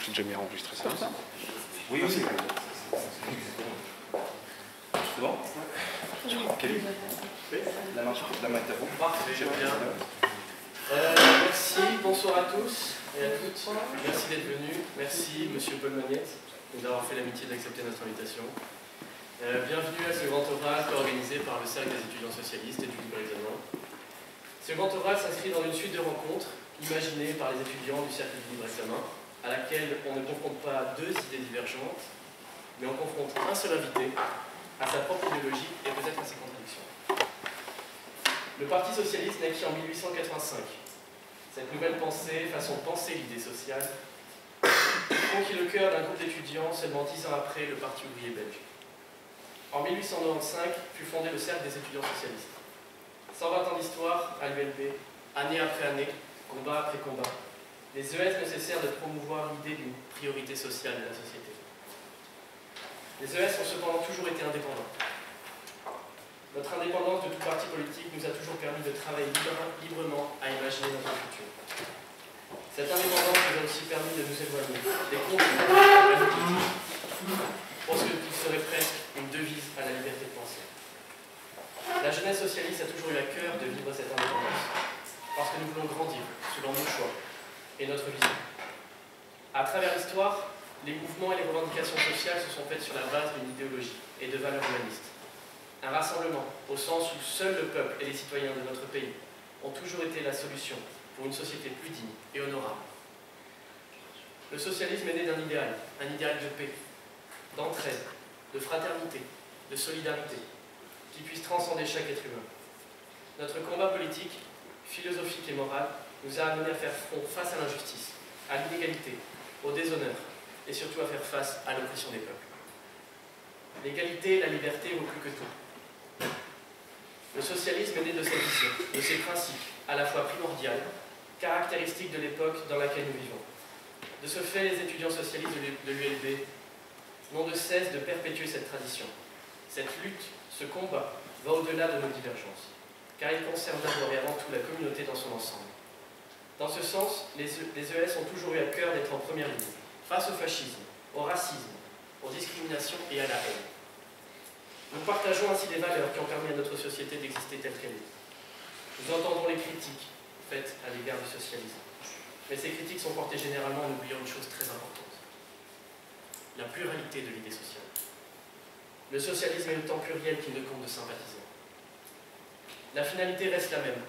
J'ai déjà mis à enregistrer ça. Oui, oui. C'est bon? Kevin? La main est à vous. Parfait, bien. Merci, bonsoir à tous et à toutes. Merci d'être venus. Merci, monsieur Paul Magnette, d'avoir fait l'amitié d'accepter notre invitation. Bienvenue à ce grand oral organisé par le Cercle des étudiants socialistes et du libre examen. Ce grand oral s'inscrit dans une suite de rencontres imaginées par les étudiants du Cercle du libre examen, à laquelle on ne confronte pas deux idées divergentes, mais on confronte un seul invité à sa propre idéologie et peut-être à ses contradictions. Le Parti socialiste naquit en 1885. Cette nouvelle pensée, façon de penser l'idée sociale, conquit le cœur d'un groupe d'étudiants seulement 10 ans après le Parti ouvrier belge. En 1895 fut fondé le Cercle des étudiants socialistes. 120 ans d'histoire à l'ULB, année après année, combat après combat. Les ES ne cessèrent de promouvoir l'idée d'une priorité sociale de la société. Les ES ont cependant toujours été indépendants. Notre indépendance de tout parti politique nous a toujours permis de travailler librement à imaginer notre futur. Cette indépendance nous a aussi permis de nous éloigner des contraintes pour ce qui serait presque une devise à la liberté de penser. La jeunesse socialiste a toujours eu à cœur de vivre cette indépendance, parce que nous voulons grandir selon nos choix et notre vision. À travers l'histoire, les mouvements et les revendications sociales se sont faites sur la base d'une idéologie et de valeurs humanistes. Un rassemblement, au sens où seul le peuple et les citoyens de notre pays ont toujours été la solution pour une société plus digne et honorable. Le socialisme est né d'un idéal de paix, d'entraide, de fraternité, de solidarité, qui puisse transcender chaque être humain. Notre combat politique, philosophique et moral, nous a amenés à faire front face à l'injustice, à l'inégalité, au déshonneur, et surtout à faire face à l'oppression des peuples. L'égalité et la liberté vaut plus que tout. Le socialisme est né de cette vision, de ces principes, à la fois primordiaux, caractéristiques de l'époque dans laquelle nous vivons. De ce fait, les étudiants socialistes de l'ULB n'ont de cesse de perpétuer cette tradition. Cette lutte, ce combat, va au-delà de nos divergences, car il concerne d'abord et avant tout la communauté dans son ensemble. Dans ce sens, les ES ont toujours eu à cœur d'être en première ligne, face au fascisme, au racisme, aux discriminations et à la haine. Nous partageons ainsi des valeurs qui ont permis à notre société d'exister telle qu'elle est. Nous entendons les critiques faites à l'égard du socialisme, mais ces critiques sont portées généralement en oubliant une chose très importante: la pluralité de l'idée sociale. Le socialisme est le temps pluriel qui ne compte de sympathisants. La finalité reste la même: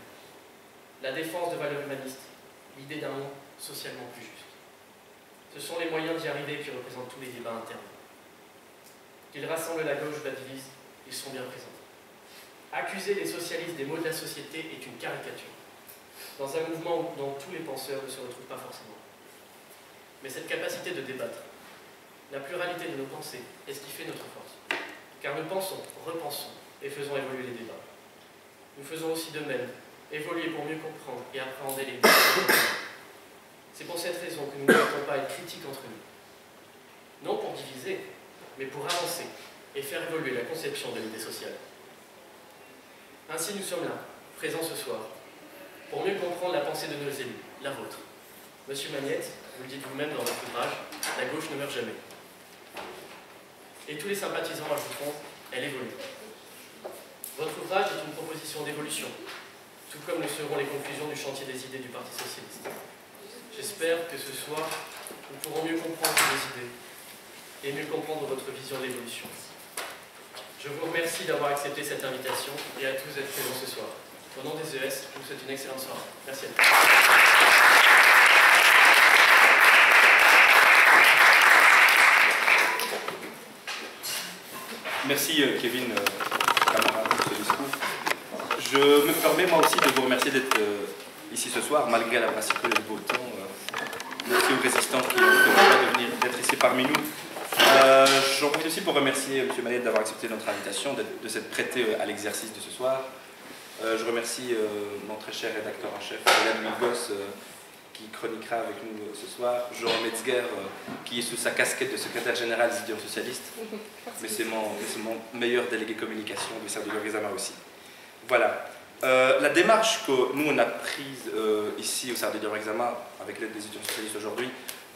la défense de valeurs humanistes, l'idée d'un monde socialement plus juste. Ce sont les moyens d'y arriver qui représentent tous les débats internes. Qu'ils rassemblent la gauche ou la divisent, ils sont bien présents. Accuser les socialistes des maux de la société est une caricature, dans un mouvement dont tous les penseurs ne se retrouvent pas forcément. Mais cette capacité de débattre, la pluralité de nos pensées, est ce qui fait notre force. Car nous pensons, repensons et faisons évoluer les débats. Nous faisons aussi de même, évoluer pour mieux comprendre et appréhender les débats. C'est pour cette raison que nous ne devons pas être critiques entre nous. Non pour diviser, mais pour avancer et faire évoluer la conception de l'idée sociale. Ainsi nous sommes là, présents ce soir, pour mieux comprendre la pensée de nos élus, la vôtre. Monsieur Magnette, vous le dites vous-même dans votre ouvrage, la gauche ne meurt jamais. Et tous les sympathisants ajouteront, elle évolue. Votre ouvrage est une proposition d'évolution, tout comme le seront les conclusions du chantier des idées du Parti socialiste. J'espère que ce soir, nous pourrons mieux comprendre vos idées et mieux comprendre votre vision de l'évolution. Je vous remercie d'avoir accepté cette invitation et à tous d'être présents ce soir. Au nom des ES, je vous souhaite une excellente soirée. Merci à tous. Merci Kevin, camarade, pour ce discours. Je me permets moi aussi de vous remercier d'être ici ce soir, malgré la brassicole et le beau temps. Merci aux résistants qui ont fait le choix d'être ici parmi nous. J'en profite aussi pour remercier M. Maillet d'avoir accepté notre invitation, de s'être prêté à l'exercice de ce soir. Je remercie mon très cher rédacteur en chef, Hélène Milgos, qui chroniquera avec nous ce soir, Jean Metzger, qui est sous sa casquette de secrétaire général des étudiants socialistes, mais c'est mon meilleur délégué communication du Cercle du libre examen aussi. Voilà. La démarche que nous on a prise ici au Cercle du libre examen, avec l'aide des étudiants socialistes aujourd'hui,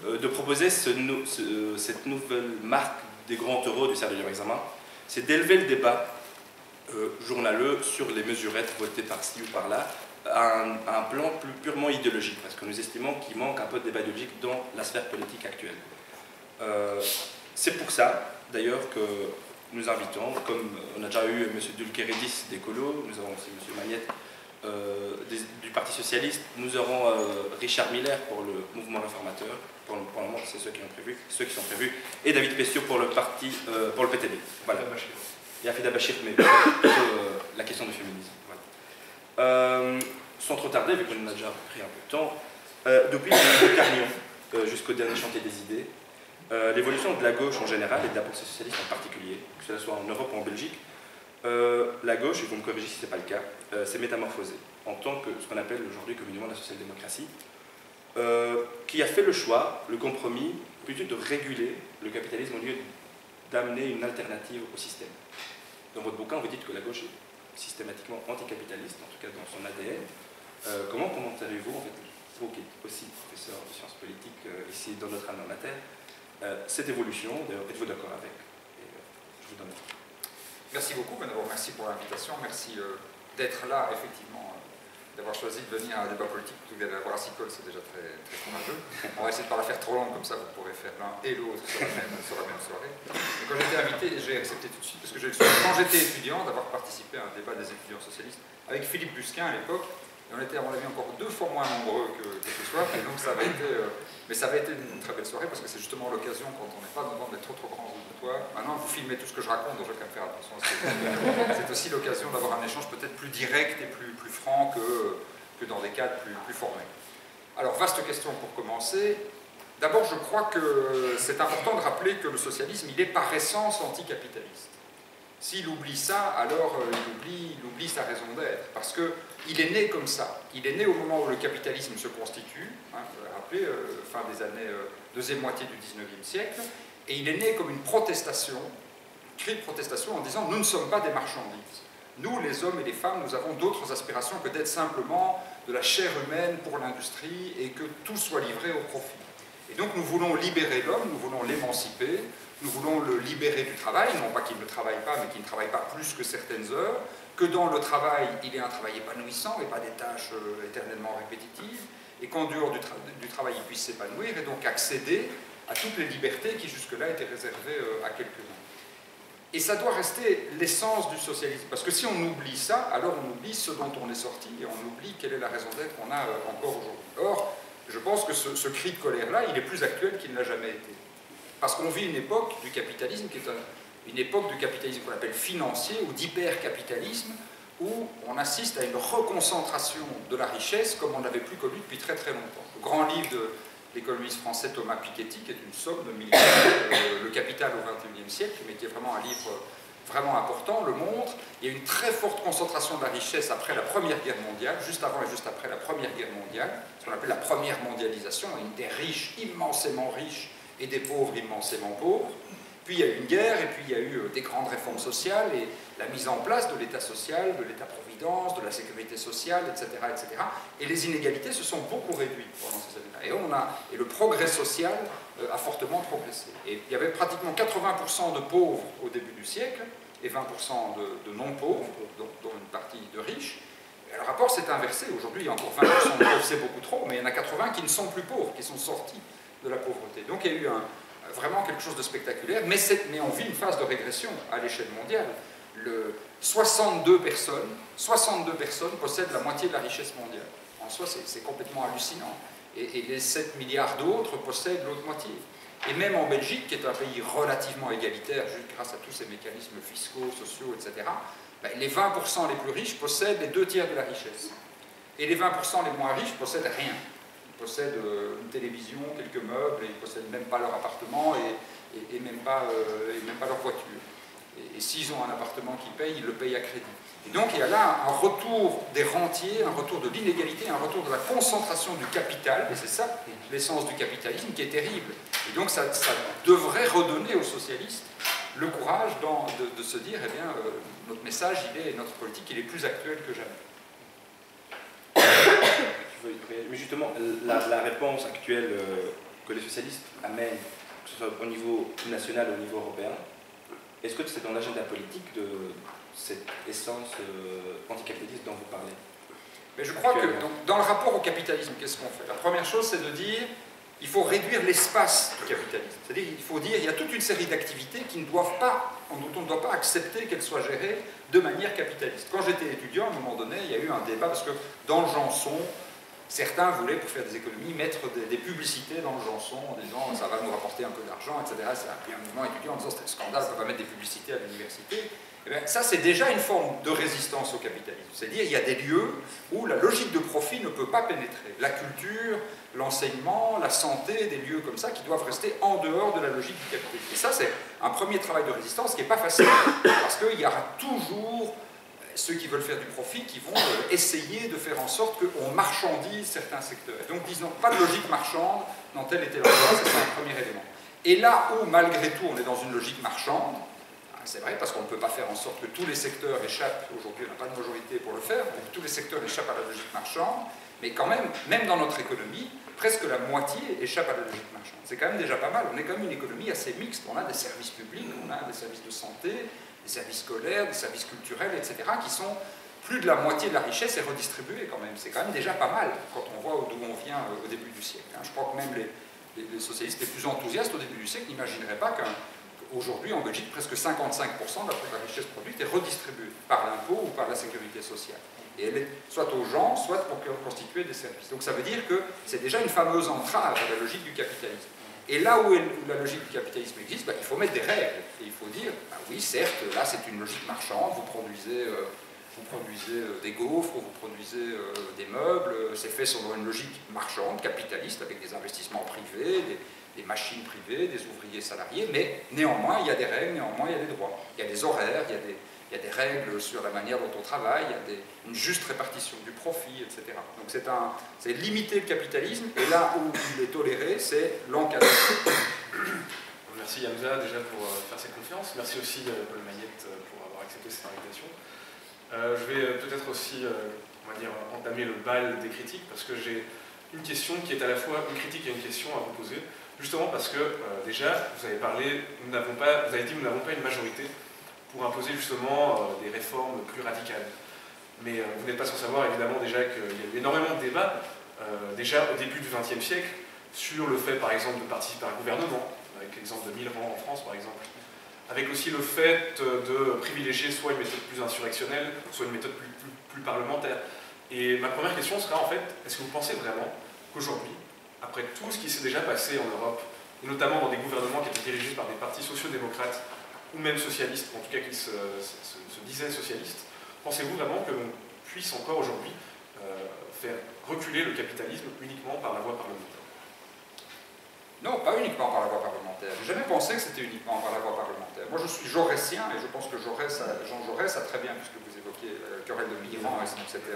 de proposer cette nouvelle marque des grands taureaux du cercle de libre examen, c'est d'élever le débat journaleux sur les mesurettes votées par-ci ou par-là à un plan plus purement idéologique, parce que nous estimons qu'il manque un peu de débat idéologique dans la sphère politique actuelle. C'est pour ça, d'ailleurs, que nous invitons, comme on a déjà eu M. Dulkeridis d'Ecolo, nous avons aussi M. Magnette du Parti Socialiste, nous aurons Richard Miller pour le mouvement réformateur, pour le moment c'est ceux qui sont prévus, et David Pestiot pour le PTB. Voilà. Il y a Fida Bachir, mais plutôt la question du féminisme. Voilà. Sans trop tarder, vu qu'on a déjà pris un peu de temps, depuis le Carnion jusqu'au dernier chantier des idées, l'évolution de la gauche en général et de la pensée socialiste en particulier, que ce soit en Europe ou en Belgique, la gauche, et vous me corrigez si ce n'est pas le cas, s'est métamorphosée en tant que ce qu'on appelle aujourd'hui communément la social-démocratie, qui a fait le choix, le compromis, plutôt de réguler le capitalisme au lieu d'amener une alternative au système. Dans votre bouquin, vous dites que la gauche est systématiquement anticapitaliste, en tout cas dans son ADN. Comment commenterez-vous, en fait, vous qui êtes aussi professeur de sciences politiques ici dans notre alma mater, cette évolution? Êtes-vous d'accord avec? Je vous donne. Merci beaucoup, d'abord merci pour l'invitation, merci d'être là, effectivement, d'avoir choisi de venir à un débat politique plutôt que d'aller voir à Sicole, c'est déjà très, très courageux. On va essayer de ne pas la faire trop longue, comme ça vous pourrez faire l'un et l'autre sur la même soirée. Et quand j'étais invité, j'ai accepté tout de suite, parce que j'ai eu le souvenir, quand j'étais étudiant, d'avoir participé à un débat des étudiants socialistes avec Philippe Busquin à l'époque, et on était à mon avis encore 2 fois moins nombreux que ce soir, et donc ça avait été, mais ça avait été une très belle soirée, parce que c'est justement l'occasion, quand on n'est pas devant d'être trop grands auditoires, maintenant vous filmez tout ce que je raconte, donc je vais quand même faire attention à ce que je dis. C'est aussi l'occasion d'avoir un échange peut-être plus direct et plus franc que dans des cadres plus formels. Alors, vaste question pour commencer. D'abord, je crois que c'est important de rappeler que le socialisme, il est par essence anticapitaliste. S'il oublie ça, alors il oublie sa raison d'être, parce qu'il est né comme ça. Il est né au moment où le capitalisme se constitue, hein, vous l'avez rappelé, fin des années, deuxième moitié du 19e siècle, et il est né comme une protestation, un cri de protestation en disant « nous ne sommes pas des marchandises ». Nous, les hommes et les femmes, nous avons d'autres aspirations que d'être simplement de la chair humaine pour l'industrie et que tout soit livré au profit. Et donc nous voulons libérer l'homme, nous voulons l'émanciper, nous voulons le libérer du travail, non pas qu'il ne travaille pas, mais qu'il ne travaille pas plus que certaines heures, que dans le travail, il ait un travail épanouissant et pas des tâches éternellement répétitives, et qu'en dehors du travail, il puisse s'épanouir et donc accéder à toutes les libertés qui jusque-là étaient réservées à quelques-uns. Et ça doit rester l'essence du socialisme, parce que si on oublie ça, alors on oublie ce dont on est sorti, et on oublie quelle est la raison d'être qu'on a encore aujourd'hui. Or, je pense que ce cri de colère-là, il est plus actuel qu'il ne l'a jamais été. Parce qu'on vit une époque du capitalisme qui est une époque du capitalisme qu'on appelle financier, ou d'hypercapitalisme, où on assiste à une reconcentration de la richesse comme on n'avait plus connu depuis très très longtemps. Le grand livre de l'économiste français Thomas Piketty, qui est une somme de milliards, Le Capital au XXIe siècle, mais qui est vraiment un livre vraiment important, le montre. Il y a une très forte concentration de la richesse après la Première Guerre mondiale, juste avant et juste après la Première Guerre mondiale, ce qu'on appelle la première mondialisation, une des riches immensément riches et des pauvres immensément pauvres. Puis il y a eu une guerre, et puis il y a eu des grandes réformes sociales, et la mise en place de l'État social, de l'État-providence, de la sécurité sociale, etc., etc. Et les inégalités se sont beaucoup réduites pendant ces années-là. Et le progrès social a fortement progressé. Et il y avait pratiquement 80% de pauvres au début du siècle, et 20% de non-pauvres, dont une partie de riches. Et le rapport s'est inversé. Aujourd'hui, il y a encore 20% de pauvres, c'est beaucoup trop, mais il y en a 80 qui ne sont plus pauvres, qui sont sortis de la pauvreté. Donc il y a eu vraiment quelque chose de spectaculaire, mais on vit une phase de régression à l'échelle mondiale. 62 personnes possèdent la moitié de la richesse mondiale. En soi, c'est complètement hallucinant. Et les 7 milliards d'autres possèdent l'autre moitié. Et même en Belgique, qui est un pays relativement égalitaire, juste grâce à tous ces mécanismes fiscaux, sociaux, etc., ben, les 20% les plus riches possèdent les 2/3 de la richesse. Et les 20% les moins riches possèdent rien. Ils possèdent une télévision, quelques meubles, et ils ne possèdent même pas leur appartement et même pas leur voiture. Et s'ils ont un appartement qu'ils payent, ils le payent à crédit. Et donc il y a là un retour des rentiers, un retour de l'inégalité, un retour de la concentration du capital, et c'est ça l'essence du capitalisme qui est terrible. Et donc ça devrait redonner aux socialistes le courage de se dire, eh bien, notre message, notre politique, il est plus actuel que jamais. Mais justement, la réponse actuelle que les socialistes amènent, que ce soit au niveau national ou au niveau européen, est-ce que c'est dans l'agenda politique de cette essence anticapitaliste dont vous parlez? Mais je crois que donc, dans le rapport au capitalisme, qu'est-ce qu'on fait? La première chose, c'est de dire il faut réduire l'espace du capitalisme. C'est-à-dire il faut dire il y a toute une série d'activités qui ne doivent pas, dont on ne doit pas accepter qu'elles soient gérées de manière capitaliste. Quand j'étais étudiant, à un moment donné, il y a eu un débat parce que dans le Janson, certains voulaient, pour faire des économies, mettre des publicités dans le Janson en disant ça va nous rapporter un peu d'argent, etc. C'est un mouvement étudiant en disant c'était un scandale, on va mettre des publicités à l'université. Eh bien, ça, c'est déjà une forme de résistance au capitalisme. C'est-à-dire il y a des lieux où la logique de profit ne peut pas pénétrer. La culture, l'enseignement, la santé, des lieux comme ça qui doivent rester en dehors de la logique du capitalisme. Et ça, c'est un premier travail de résistance qui n'est pas facile parce qu'il y aura toujours ceux qui veulent faire du profit qui vont essayer de faire en sorte qu'on marchandise certains secteurs. Et donc, disons, pas de logique marchande dans tel et tel endroit, c'est un premier élément. Et là où, malgré tout, on est dans une logique marchande, c'est vrai, parce qu'on ne peut pas faire en sorte que tous les secteurs échappent, aujourd'hui on n'a pas de majorité pour le faire, donc tous les secteurs échappent à la logique marchande, mais quand même dans notre économie, presque la moitié échappe à la logique marchande. C'est quand même déjà pas mal, on est quand même une économie assez mixte, on a des services publics, on a des services de santé, des services scolaires, des services culturels, etc., qui sont plus de la moitié de la richesse est redistribuée quand même. C'est quand même déjà pas mal quand on voit d'où on vient au début du siècle. Je crois que même les socialistes les plus enthousiastes au début du siècle n'imagineraient pas qu'aujourd'hui en Belgique, presque 55% de la richesse produite est redistribuée par l'impôt ou par la sécurité sociale. Et elle est soit aux gens, soit pour constituer des services. Donc ça veut dire que c'est déjà une fameuse entrave à la logique du capitalisme. Et là où la logique du capitalisme existe, il faut mettre des règles. Et il faut dire, oui, certes, là c'est une logique marchande, vous produisez des gaufres, vous produisez des meubles, c'est fait selon une logique marchande, capitaliste, avec des investissements privés, des machines privées, des ouvriers salariés, mais néanmoins il y a des règles, néanmoins il y a des droits. Il y a des horaires, il y a des règles sur la manière dont on travaille, il y a une juste répartition du profit, etc. Donc c'est limiter le capitalisme, et là où il est toléré, c'est l'encadrer. Merci Hamza déjà pour faire cette confiance. Merci aussi Paul Magnette pour avoir accepté cette invitation. Je vais peut-être aussi, on va dire, entamer le bal des critiques, parce que j'ai une question qui est à la fois une critique et une question à vous poser, justement parce que déjà, vous avez parlé, vous avez dit que nous n'avons pas une majorité pour imposer justement des réformes plus radicales. Mais vous n'êtes pas sans savoir évidemment déjà qu'il y a eu énormément de débats, déjà au début du XXe siècle, sur le fait par exemple de participer à un gouvernement, avec l'exemple de Millerand en France par exemple, avec aussi le fait de privilégier soit une méthode plus insurrectionnelle, soit une méthode plus parlementaire. Et ma première question sera en fait, est-ce que vous pensez vraiment qu'aujourd'hui, après tout ce qui s'est déjà passé en Europe, et notamment dans des gouvernements qui étaient dirigés par des partis sociaux-démocrates, ou même socialistes, en tout cas qui se disaient socialistes, pensez-vous vraiment que l'on puisse encore aujourd'hui faire reculer le capitalisme uniquement par la voie parlementaire? Non, pas uniquement par la voie parlementaire. Je n'ai jamais pensé que c'était uniquement par la voie parlementaire. Moi, je suis jaurésien et je pense que Jean Jaurès a très bien, puisque vous évoquiez la querelle de Millerand, et c'était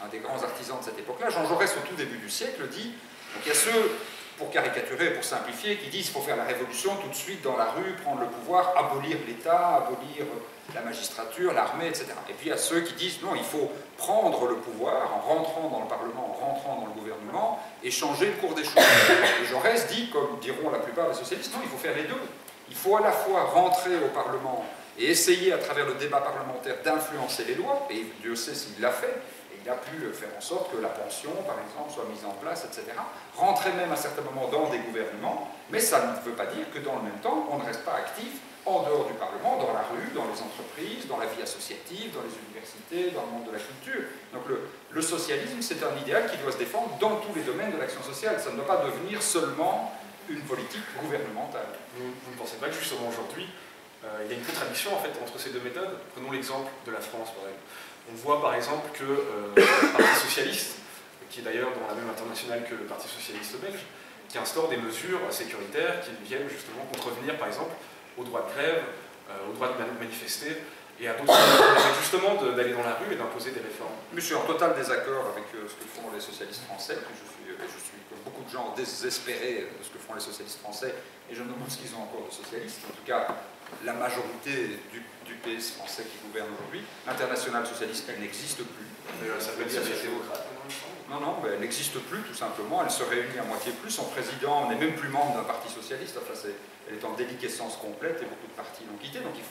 un des grands artisans de cette époque-là. Jean Jaurès, au tout début du siècle, dit donc il y a ceux, pour caricaturer, pour simplifier, qui disent qu'il faut faire la révolution tout de suite dans la rue, prendre le pouvoir, abolir l'État, abolir la magistrature, l'armée, etc. Et puis il y a ceux qui disent non, il faut prendre le pouvoir en rentrant dans le Parlement, en rentrant dans le gouvernement, et changer le cours des choses. Et Jaurès dit, comme diront la plupart des socialistes, non, il faut faire les deux. Il faut à la fois rentrer au Parlement et essayer, à travers le débat parlementaire, d'influencer les lois, et Dieu sait s'il l'a fait, et il a pu faire en sorte que la pension, par exemple, soit mise en place, etc. Rentrer même à certains moments dans des gouvernements, mais ça ne veut pas dire que dans le même temps, on ne reste pas actif en dehors du Parlement, dans la rue, dans les entreprises, dans la vie associative, dans les universités, dans le monde de la culture. Donc le socialisme, c'est un idéal qui doit se défendre dans tous les domaines de l'action sociale. Ça ne doit pas devenir seulement une politique gouvernementale. Vous ne pensez pas que justement aujourd'hui, il y a une contradiction en fait entre ces deux méthodes? Prenons l'exemple de la France par exemple. On voit par exemple que le Parti socialiste, qui est d'ailleurs dans la même internationale que le Parti socialiste belge, qui instaure des mesures sécuritaires qui viennent justement contrevenir par exemple au droit de grève, au droit de manifester, et à d'autres justement d'aller dans la rue et d'imposer des réformes. Mais je suis en total désaccord avec ce que font les socialistes français. Je suis comme beaucoup de gens désespérés de ce que font les socialistes français, et je me demande ce qu'ils ont encore de socialistes. En tout cas, la majorité du PS français qui gouverne aujourd'hui, l'internationale socialiste, elle n'existe plus. Ça peut être socialiste-démocrate. Non, non, mais elle n'existe plus tout simplement, elle se réunit à moitié plus, son président n'est même plus membre d'un parti socialiste, enfin elle est en déliquescence complète et beaucoup de partis l'ont quitté, donc il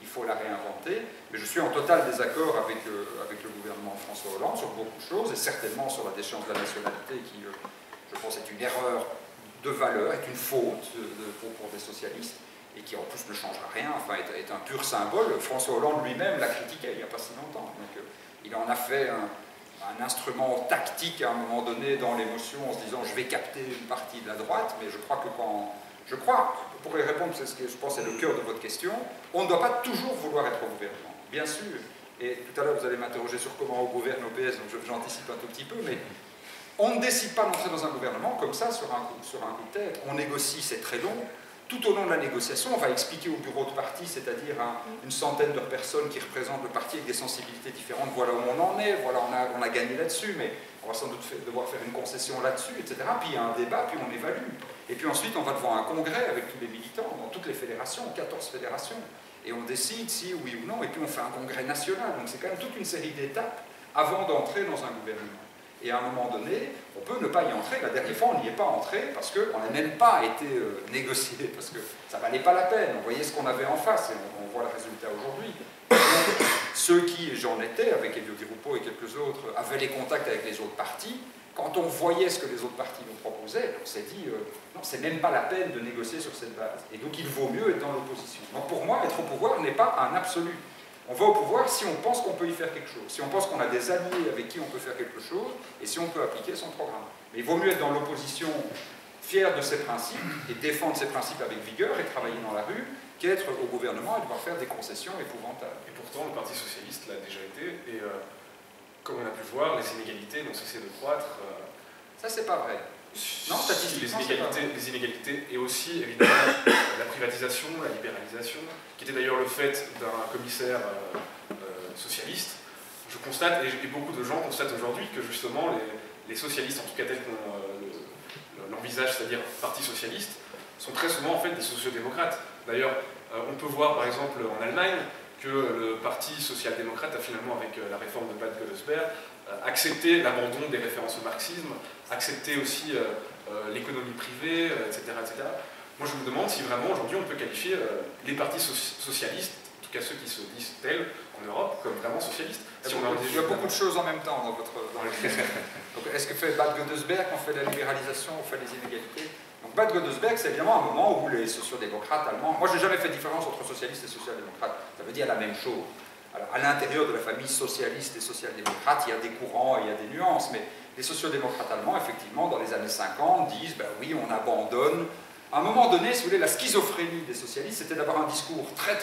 faut la réinventer. Mais je suis en total désaccord avec le gouvernement de François Hollande sur beaucoup de choses, et certainement sur la déchéance de la nationalité qui, je pense, est une erreur de valeur, est une faute pour des socialistes, et qui en plus ne changera rien, enfin est un pur symbole. François Hollande lui-même l'a critiqué il n'y a pas si longtemps. Donc il en a fait un instrument tactique à un moment donné dans l'émotion en se disant je vais capter une partie de la droite, mais je crois que pour y répondre, c'est ce que je pense est le cœur de votre question, on ne doit pas toujours vouloir être au gouvernement, bien sûr. Et tout à l'heure vous allez m'interroger sur comment on gouverne au PS, donc j'anticipe un tout petit peu, mais on ne décide pas d'entrer dans un gouvernement comme ça sur un coup de tête. On négocie, c'est très long. Tout au long de la négociation, on va expliquer au bureau de parti, c'est-à-dire une centaine de personnes qui représentent le parti avec des sensibilités différentes, voilà où on en est, voilà on a gagné là-dessus, mais on va sans doute devoir faire une concession là-dessus, etc. Puis il y a un débat, puis on évalue. Et puis ensuite, on va devant un congrès avec tous les militants, dans toutes les fédérations, 14 fédérations, et on décide si oui ou non, et puis on fait un congrès national. Donc c'est quand même toute une série d'étapes avant d'entrer dans un gouvernement. Et à un moment donné, on peut ne pas y entrer. La dernière fois, on n'y est pas entré parce qu'on n'a même pas été négocié, parce que ça ne valait pas la peine. On voyait ce qu'on avait en face et on voit le résultat aujourd'hui. Ceux qui, j'en étais, avec Elio Di Rupo et quelques autres, avaient les contacts avec les autres partis, quand on voyait ce que les autres partis nous proposaient, on s'est dit, non, c'est même pas la peine de négocier sur cette base. Et donc il vaut mieux être dans l'opposition. Donc pour moi, être au pouvoir n'est pas un absolu. On va au pouvoir si on pense qu'on peut y faire quelque chose, si on pense qu'on a des alliés avec qui on peut faire quelque chose, et si on peut appliquer son programme. Mais il vaut mieux être dans l'opposition, fier de ses principes, et défendre ses principes avec vigueur, et travailler dans la rue, qu'être au gouvernement et devoir faire des concessions épouvantables. Et pourtant, le Parti Socialiste l'a déjà été, et comme on a pu voir, les inégalités n'ont cessé de croître. Ça, c'est pas vrai. Non, statistiquement, les inégalités, et aussi, évidemment, la privatisation, la libéralisation, qui était d'ailleurs le fait d'un commissaire socialiste. Je constate, et beaucoup de gens constatent aujourd'hui, que justement, les socialistes, en tout cas tels qu'on l'envisage, c'est-à-dire Parti Socialiste, sont très souvent en fait des sociodémocrates. D'ailleurs, on peut voir par exemple en Allemagne que le Parti social-démocrate a finalement, avec la réforme de Bad Godesberg, accepté l'abandon des références au marxisme, accepté aussi l'économie privée, etc., etc. Moi je me demande si vraiment aujourd'hui on peut qualifier les partis socialistes, en tout cas ceux qui se disent tels en Europe, comme vraiment socialistes. Si il y a beaucoup de choses en même temps dans les questions. Est-ce que fait Bad Godesberg, on fait la libéralisation, on fait les inégalités? Donc Bad Godesberg, c'est évidemment un moment où les sociodémocrates allemands... Moi, je n'ai jamais fait différence entre socialistes et social-démocrates. Ça veut dire la même chose. Alors, à l'intérieur de la famille socialiste et social-démocrate, il y a des courants et il y a des nuances, mais les sociodémocrates allemands, effectivement, dans les années 50, disent ben oui, on abandonne. À un moment donné, si vous voulez, la schizophrénie des socialistes, c'était d'avoir un discours très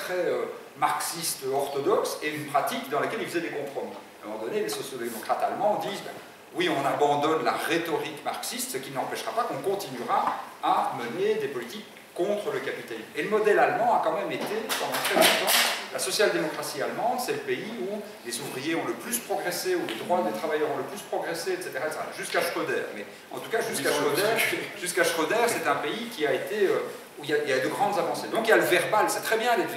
marxiste orthodoxe et une pratique dans laquelle ils faisaient des compromis. À un moment donné, les sociodémocrates allemands disent ben, oui, on abandonne la rhétorique marxiste, ce qui n'empêchera pas qu'on continuera à mener des politiques contre le capitalisme. Et le modèle allemand a quand même été, pendant très longtemps, la social-démocratie allemande, c'est le pays où les ouvriers ont le plus progressé, où les droits des travailleurs ont le plus progressé, etc. Jusqu'à Schröder. Mais en tout cas, jusqu'à Schröder, c'est un pays qui a été, où il y a de grandes avancées. Donc il y a le verbal, c'est très bien d'être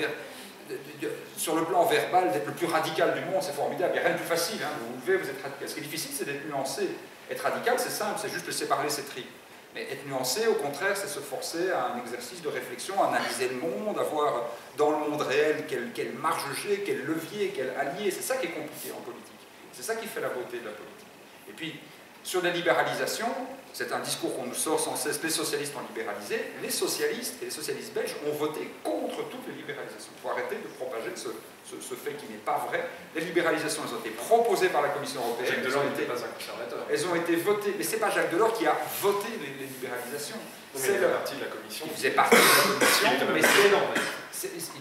sur le plan verbal, d'être le plus radical du monde, c'est formidable. Il n'y a rien de plus facile, hein. Vous levez, vous êtes radical. Ce qui est difficile, c'est d'être nuancé. Être radical, c'est simple, c'est juste laisser parler ses tripes. Mais être nuancé, au contraire, c'est se forcer à un exercice de réflexion, analyser le monde, avoir dans le monde réel quelle marge j'ai, quel levier, quel allié. C'est ça qui est compliqué en politique. C'est ça qui fait la beauté de la politique. Et puis, sur la libéralisation, c'est un discours qu'on nous sort sans cesse, les socialistes ont libéralisé, les socialistes et les socialistes belges ont voté contre toutes les libéralisations. Il faut arrêter de propager ce fait qui n'est pas vrai. Les libéralisations, elles ont été proposées par la Commission européenne. Jacques Delors n'était pas un conservateur. Elles ont été votées, mais ce n'est pas Jacques Delors qui a voté les libéralisations. C'est la partie de la Commission. Il faisait partie de la Commission, mais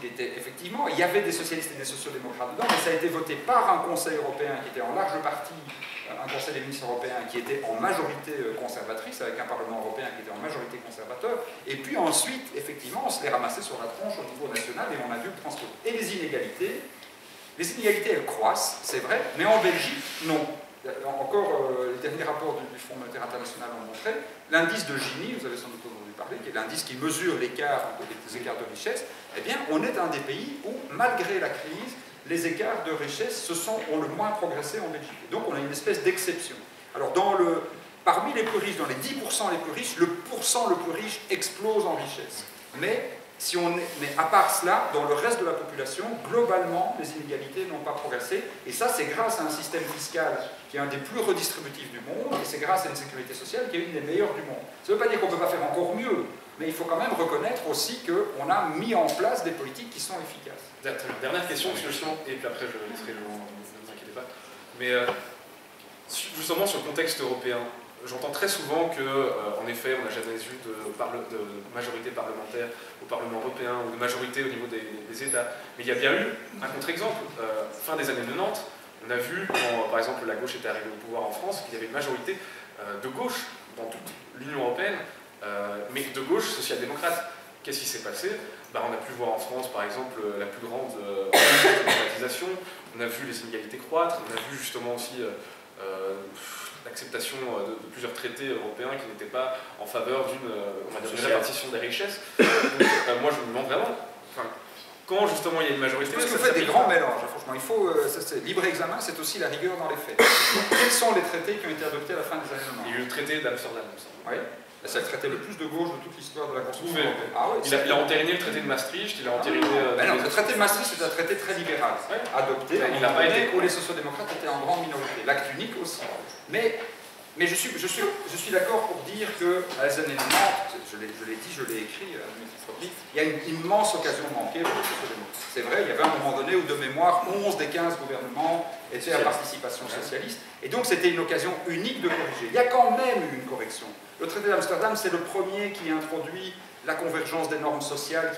il était effectivement, il y avait des socialistes et des sociodémocrates dedans, mais ça a été voté par un Conseil européen qui était en large partie, un Conseil des ministres européens qui était en majorité conservatrice, avec un Parlement européen qui était en majorité conservateur, et puis ensuite, effectivement, on se les ramassait sur la tronche au niveau national et on a dû le transposer. Et les inégalités, elles croissent, c'est vrai, mais en Belgique, non. Encore, les derniers rapports du Fonds monétaire international ont montré, l'indice de Gini, vous avez sans doute entendu parler, qui est l'indice qui mesure l'écart, les écarts de richesse, eh bien, on est un des pays où, malgré la crise, les écarts de richesse ont le moins progressé en Belgique. Donc, on a une espèce d'exception. Alors parmi les plus riches, dans les 10% les plus riches, le pourcent le plus riche explose en richesse. Mais à part cela, dans le reste de la population, globalement, les inégalités n'ont pas progressé. Et ça, c'est grâce à un système fiscal qui est un des plus redistributifs du monde, et c'est grâce à une sécurité sociale qui est une des meilleures du monde. Ça ne veut pas dire qu'on ne peut pas faire encore mieux, mais il faut quand même reconnaître aussi qu'on a mis en place des politiques qui sont efficaces. Dernière question, parce que justement, et puis après je laisserai le moment, ne vous inquiétez pas. Mais justement sur le contexte européen, j'entends très souvent qu'en effet, on n'a jamais eu de majorité parlementaire au Parlement européen ou de majorité au niveau des États. Mais il y a bien eu un contre-exemple. Fin des années 90, on a vu, quand par exemple la gauche était arrivée au pouvoir en France, qu'il y avait une majorité de gauche dans toute l'Union européenne, mais de gauche social-démocrate. Qu'est-ce qui s'est passé? On a pu voir en France, par exemple, la plus grande privatisation, on a vu les inégalités croître, on a vu justement aussi l'acceptation de plusieurs traités européens qui n'étaient pas en faveur d'une répartition des richesses. Donc, moi, je me demande vraiment, quand justement il y a une majorité... Parce que vous faites des grands mélanges, franchement. Il faut, libre examen, c'est aussi la rigueur dans les faits. Quels sont les traités qui ont été adoptés à la fin des années 90? Il y a eu le traité d'Amsterdam, il me semble. Oui. C'est le traité le plus de gauche de toute l'histoire de la construction européenne. Il a entériné le traité de Maastricht, il a entériné... le traité de Maastricht, c'est un traité très libéral, adopté, il n'a pas été... où les sociodémocrates étaient en grande minorité. L'acte unique aussi. Mais je suis d'accord pour dire que à les années 90, je l'ai dit, je l'ai écrit à il y a une immense occasion manquée pour les sociodémocrates. C'est vrai, il y avait un moment donné où, de mémoire, 11 des 15 gouvernements étaient à participation socialiste, et donc c'était une occasion unique de corriger. Il y a quand même eu une correction. Le traité d'Amsterdam, c'est le premier qui introduit la convergence des normes sociales,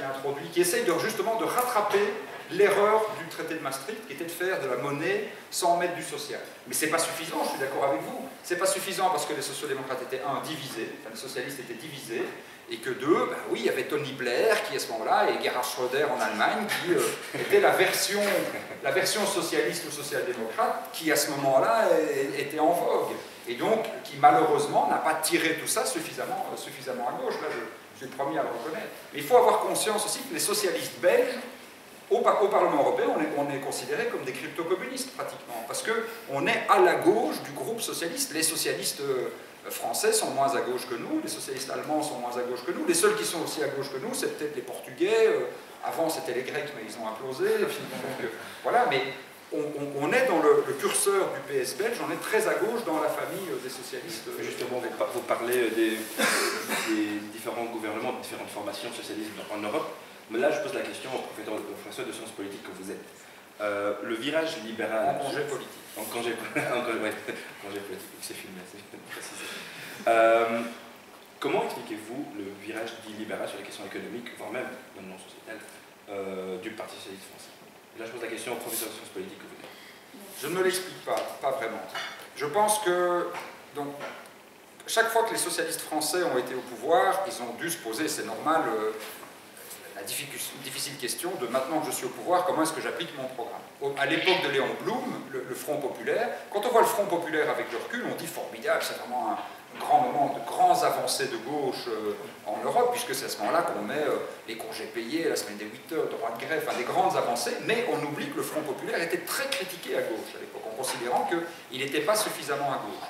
qui essaye justement de rattraper l'erreur du traité de Maastricht, qui était de faire de la monnaie sans mettre du social. Mais ce n'est pas suffisant, je suis d'accord avec vous. Ce n'est pas suffisant parce que les sociodémocrates étaient, divisés, les socialistes étaient divisés, et que deux, oui, il y avait Tony Blair qui, à ce moment-là, et Gerhard Schröder en Allemagne, qui était la version socialiste ou social-démocrate, qui, à ce moment-là, était en vogue. Et donc, qui, malheureusement, n'a pas tiré tout ça suffisamment à gauche. Là, je suis le premier à le reconnaître. Mais il faut avoir conscience aussi que les socialistes belges, au Parlement européen, on est considérés comme des crypto-communistes, pratiquement, parce qu'on est à la gauche du groupe socialiste. Les socialistes français sont moins à gauche que nous, les socialistes allemands sont moins à gauche que nous, les seuls qui sont aussi à gauche que nous, c'est peut-être les Portugais, avant c'était les Grecs, mais ils ont implosé, voilà, mais on est dans le curseur du PS belge, on est très à gauche dans la famille des socialistes. Justement, vous parlez des différents gouvernements, des différentes formations socialistes en Europe, mais là je pose la question au professeur de sciences politiques que vous êtes. Le virage libéral... En congé politique. En congé politique, c'est filmé, c'est précisé. Comment expliquez-vous le virage dit libéral sur les questions économiques, voire même non sociétales, du Parti socialiste français? Là, je pose la question au professeur de sciences politiques que vous êtes. Je ne me l'explique pas vraiment. Je pense que, donc, chaque fois que les socialistes français ont été au pouvoir, ils ont dû se poser, c'est normal, la difficile question de maintenant que je suis au pouvoir, comment est-ce que j'applique mon programme? À l'époque de Léon Blum, le Front populaire, quand on voit le Front populaire avec le recul, on dit formidable, c'est vraiment un grand moment de grands avancées de gauche en Europe, puisque c'est à ce moment-là qu'on met les congés payés, la semaine des 8 heures, droit de grève, des grandes avancées, mais on oublie que le Front populaire était très critiqué à gauche à l'époque, en considérant qu'il n'était pas suffisamment à gauche.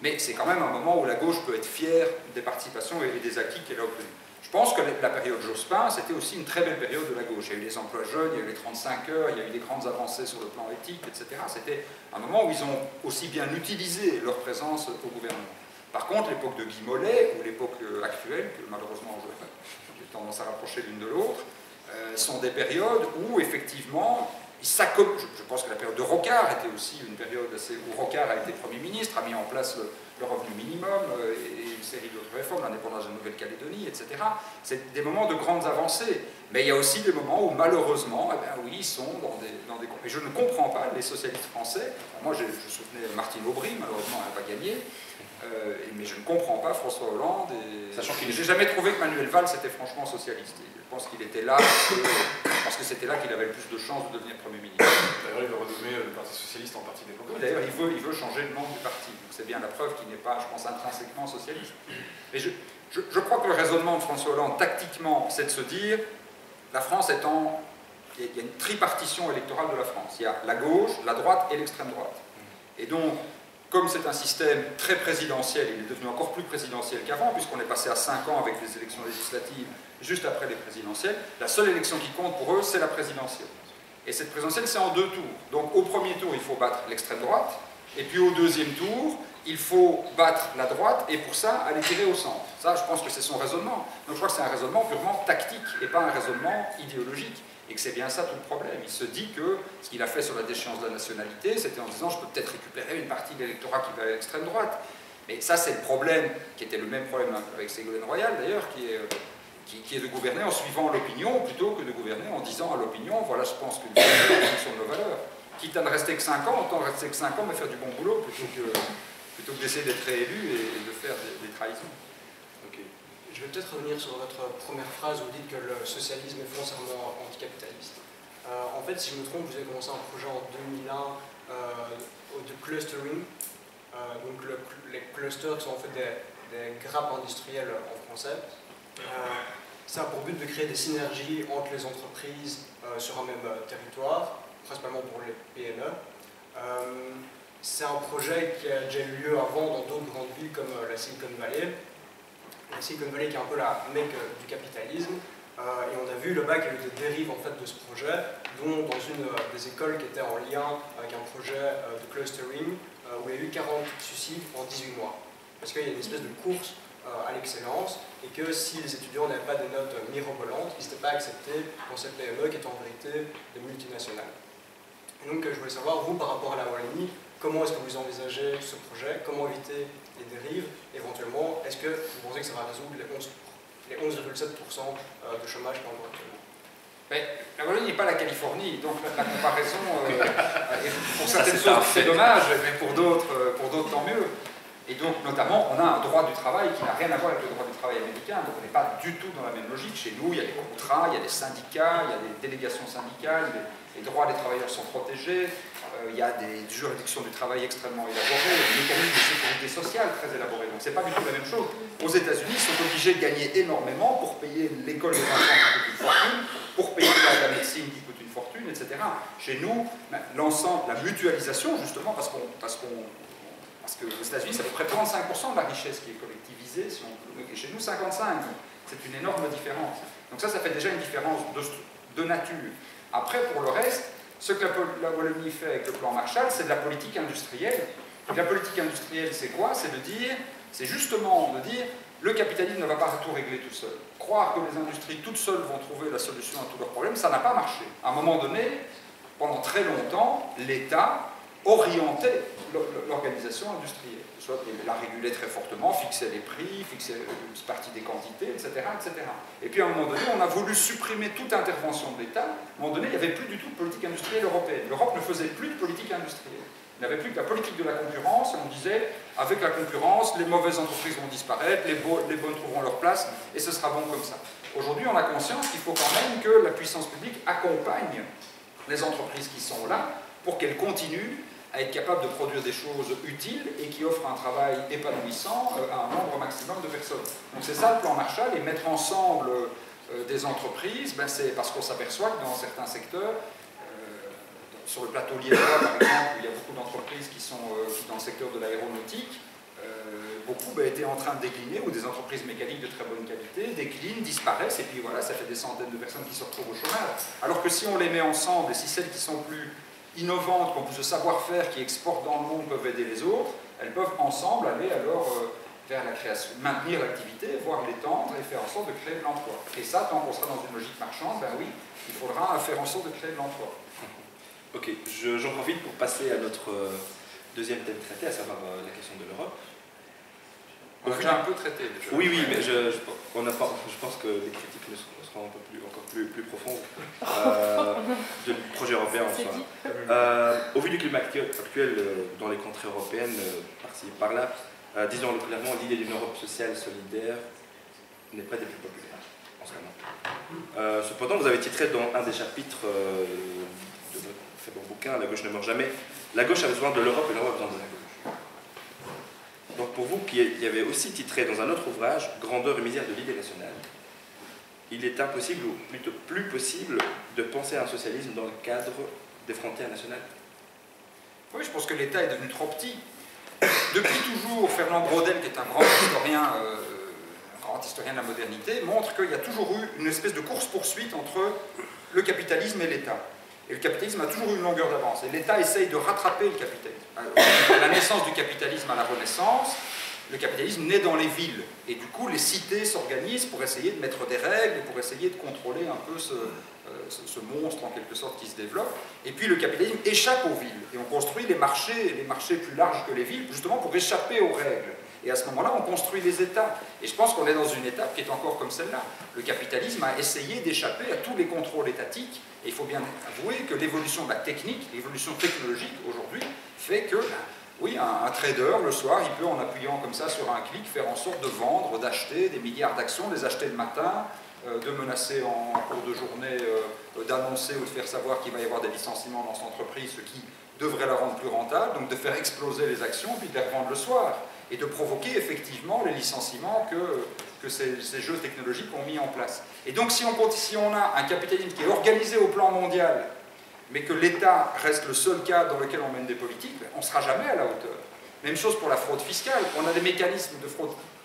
Mais c'est quand même un moment où la gauche peut être fière des participations et des acquis qu'elle a obtenus. Je pense que la période Jospin, c'était aussi une très belle période de la gauche. Il y a eu les emplois jeunes, il y a eu les 35 heures, il y a eu des grandes avancées sur le plan éthique, etc. C'était un moment où ils ont aussi bien utilisé leur présence au gouvernement. Par contre, l'époque de Guy Mollet, ou l'époque actuelle, que malheureusement j'ai tendance à rapprocher l'une de l'autre, sont des périodes où, effectivement, je pense que la période de Rocard était aussi une période où Rocard a été Premier ministre, a mis en place le revenu minimum et une série d'autres réformes, l'indépendance de la Nouvelle-Calédonie, etc. C'est des moments de grandes avancées. Mais il y a aussi des moments où, malheureusement, oui, ils sont dans des... Et je ne comprends pas les socialistes français. Moi, je soutenais Martine Aubry, malheureusement, elle n'a pas gagné. Mais je ne comprends pas François Hollande. Sachant que j'ai jamais trouvé que Manuel Valls était franchement socialiste. Je pense qu'il était là parce que c'était là qu'il avait le plus de chances de devenir Premier ministre. D'ailleurs, il veut renommer le Parti socialiste en Parti démocrate. D'ailleurs, il veut changer le nom du parti. C'est bien la preuve qu'il n'est pas, je pense, intrinsèquement socialiste. Et je crois que le raisonnement de François Hollande, tactiquement, c'est de se dire la France étant... Il y a une tripartition électorale de la France. Il y a la gauche, la droite et l'extrême droite. Et donc, comme c'est un système très présidentiel, il est devenu encore plus présidentiel qu'avant, puisqu'on est passé à 5 ans avec les élections législatives juste après les présidentielles, la seule élection qui compte pour eux, c'est la présidentielle. Et cette présidentielle, c'est en 2 tours. Donc au premier tour, il faut battre l'extrême droite, et puis au deuxième tour, il faut battre la droite, et pour ça, aller tirer au centre. Ça, je pense que c'est son raisonnement. Donc je crois que c'est un raisonnement purement tactique, et pas un raisonnement idéologique. Et que c'est bien ça tout le problème. Il se dit que ce qu'il a fait sur la déchéance de la nationalité, c'était en disant je peux peut-être récupérer une partie de l'électorat qui va à l'extrême droite. Mais ça, c'est le problème, qui était le même problème avec Ségolène Royal d'ailleurs, qui est de gouverner en suivant l'opinion plutôt que de gouverner en disant à l'opinion voilà, je pense que nous sommes en fonction de nos valeurs. Quitte à ne rester que 5 ans, autant rester que 5 ans, mais faire du bon boulot plutôt que d'essayer d'être réélu et de faire des trahisons. Okay. Je vais peut-être revenir sur votre première phrase où vous dites que le socialisme est foncièrement anticapitaliste. En fait, si je me trompe, vous avez commencé un projet en 2001 de clustering. Donc les clusters sont en fait des grappes industrielles en français. Ça a pour but de créer des synergies entre les entreprises sur un même territoire, principalement pour les PME. C'est un projet qui a déjà eu lieu avant dans d'autres grandes villes comme la Silicon Valley. La Silicon Valley qui est un peu la mecque du capitalisme. Et on a vu là-bas qu'il y a eu des dérives en fait, de ce projet, dont dans une des écoles qui était en lien avec un projet de clustering, où il y a eu 40 suicides en 18 mois. Parce qu'il y a une espèce de course à l'excellence, et que si les étudiants n'avaient pas des notes mirobolantes, ils n'étaient pas acceptés dans cette PME qui est en vérité des multinationales. Et donc je voulais savoir, vous, par rapport à la Wallonie, comment est-ce que vous envisagez ce projet, comment éviter les dérives, éventuellement, est-ce que vous pensez que ça va résoudre les 11,7% de chômage qu'on voit actuellement? Mais la Wallonie n'est pas la Californie, donc la comparaison, pour certaines choses c'est dommage, mais pour d'autres tant mieux. Et donc notamment on a un droit du travail qui n'a rien à voir avec le droit du travail américain, donc on n'est pas du tout dans la même logique. Chez nous il y a des contrats, il y a des syndicats, il y a des délégations syndicales, les droits des travailleurs sont protégés, il y a des juridictions du travail extrêmement élaborées, des mécanismes de sécurité sociale très élaborés, donc c'est pas du tout la même chose. Aux États-Unis, ils sont obligés de gagner énormément pour payer l'école des enfants qui coûte une fortune, pour payer la médecine qui coûte une fortune, etc. Chez nous, l'ensemble, la mutualisation, justement, parce que aux États-Unis, c'est à peu près 35% de la richesse qui est collectivisée, et chez nous, 55%. C'est une énorme différence. Donc ça fait déjà une différence de nature. Après, pour le reste, ce que la Wallonie fait avec le plan Marshall, c'est de la politique industrielle. Donc la politique industrielle, c'est quoi? C'est justement de dire, le capitalisme ne va pas tout régler tout seul. Croire que les industries toutes seules vont trouver la solution à tous leurs problèmes, ça n'a pas marché. À un moment donné, pendant très longtemps, l'État orientait l'organisation industrielle. Soit la régulait très fortement, fixait les prix, fixait une partie des quantités, etc., etc. Et puis à un moment donné, on a voulu supprimer toute intervention de l'État. À un moment donné, il n'y avait plus du tout de politique industrielle européenne. L'Europe ne faisait plus de politique industrielle. Il n'y avait plus que la politique de la concurrence, et on disait, avec la concurrence, les mauvaises entreprises vont disparaître, les bonnes trouveront leur place, et ce sera bon comme ça. Aujourd'hui, on a conscience qu'il faut quand même que la puissance publique accompagne les entreprises qui sont là, pour qu'elles continuent à être capables de produire des choses utiles et qui offrent un travail épanouissant à un nombre maximum de personnes. Donc c'est ça le plan Marshall, et mettre ensemble des entreprises, c'est parce qu'on s'aperçoit que dans certains secteurs, sur le plateau liégeois par exemple, où il y a beaucoup d'entreprises qui sont dans le secteur de l'aéronautique, beaucoup étaient en train de décliner, ou des entreprises mécaniques de très bonne qualité déclinent, disparaissent, et puis voilà, ça fait des centaines de personnes qui se retrouvent au chômage. Alors que si on les met ensemble, et si celles qui sont plus innovantes, qui ont plus de savoir-faire, qui exportent dans le monde, peuvent aider les autres, elles peuvent ensemble aller alors vers la création, maintenir l'activité, voire l'étendre et faire en sorte de créer de l'emploi. Et ça, tant qu'on sera dans une logique marchande, ben oui, il faudra faire en sorte de créer de l'emploi. Ok, j'en profite pour passer à notre deuxième thème traité, à savoir la question de l'Europe. On l'a déjà un peu traité. Déjà. Oui, mais je pense que les critiques seront encore plus profondes du projet européen en soi. Au vu du climat actuel dans les contrées européennes, par-ci et par-là, disons-le clairement, l'idée d'une Europe sociale solidaire n'est pas des plus populaires en ce moment. Cependant, vous avez titré dans un des chapitres de votre très bon bouquin, La gauche ne meurt jamais, la gauche a besoin de l'Europe et l'Europe a besoin de la gauche. Donc pour vous, qui avez aussi titré dans un autre ouvrage, Grandeur et misère de l'idée nationale, il est impossible, ou plutôt plus possible, de penser à un socialisme dans le cadre des frontières nationales? Oui, je pense que l'État est devenu trop petit. Depuis toujours, Fernand Braudel, qui est un grand historien de la modernité, montre qu'il y a toujours eu une espèce de course-poursuite entre le capitalisme et l'État. Et le capitalisme a toujours eu une longueur d'avance. Et l'État essaye de rattraper le capitalisme. À la naissance du capitalisme, à la Renaissance, le capitalisme naît dans les villes. Et du coup, les cités s'organisent pour essayer de mettre des règles, pour essayer de contrôler un peu ce monstre, en quelque sorte, qui se développe. Et puis, le capitalisme échappe aux villes. Et on construit les marchés plus larges que les villes, justement pour échapper aux règles. Et à ce moment-là, on construit les États. Et je pense qu'on est dans une étape qui est encore comme celle-là. Le capitalisme a essayé d'échapper à tous les contrôles étatiques. Et il faut bien avouer que l'évolution de la technique, l'évolution technologique aujourd'hui, fait que, oui, un trader, le soir, il peut, en appuyant comme ça sur un clic, faire en sorte de vendre, d'acheter des milliards d'actions, les acheter le matin, de menacer en cours de journée, d'annoncer ou de faire savoir qu'il va y avoir des licenciements dans cette entreprise, ce qui devrait la rendre plus rentable, donc de faire exploser les actions, puis de les revendre le soir. Et de provoquer effectivement les licenciements que ces jeux technologiques ont mis en place. Et donc si on a un capitalisme qui est organisé au plan mondial, mais que l'État reste le seul cas dans lequel on mène des politiques, on ne sera jamais à la hauteur. Même chose pour la fraude fiscale. On a des mécanismes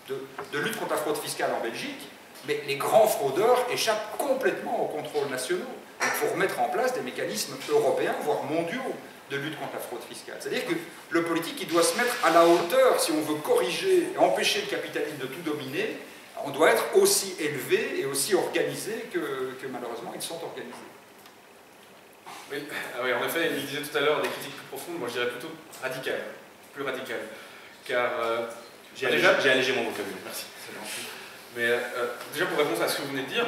de lutte contre la fraude fiscale en Belgique, mais les grands fraudeurs échappent complètement aux contrôles nationaux. Il faut remettre en place des mécanismes européens, voire mondiaux, de lutte contre la fraude fiscale. C'est-à-dire que le politique, il doit se mettre à la hauteur, si on veut corriger et empêcher le capitalisme de tout dominer, on doit être aussi élevé et aussi organisé que malheureusement ils sont organisés. Oui, oui, en effet, il disait tout à l'heure des critiques plus profondes, moi je dirais plutôt radicales, plus radicales. Car j'ai allégé mon vocabulaire. Merci, c'est gentil. Mais déjà pour répondre à ce que vous venez de dire,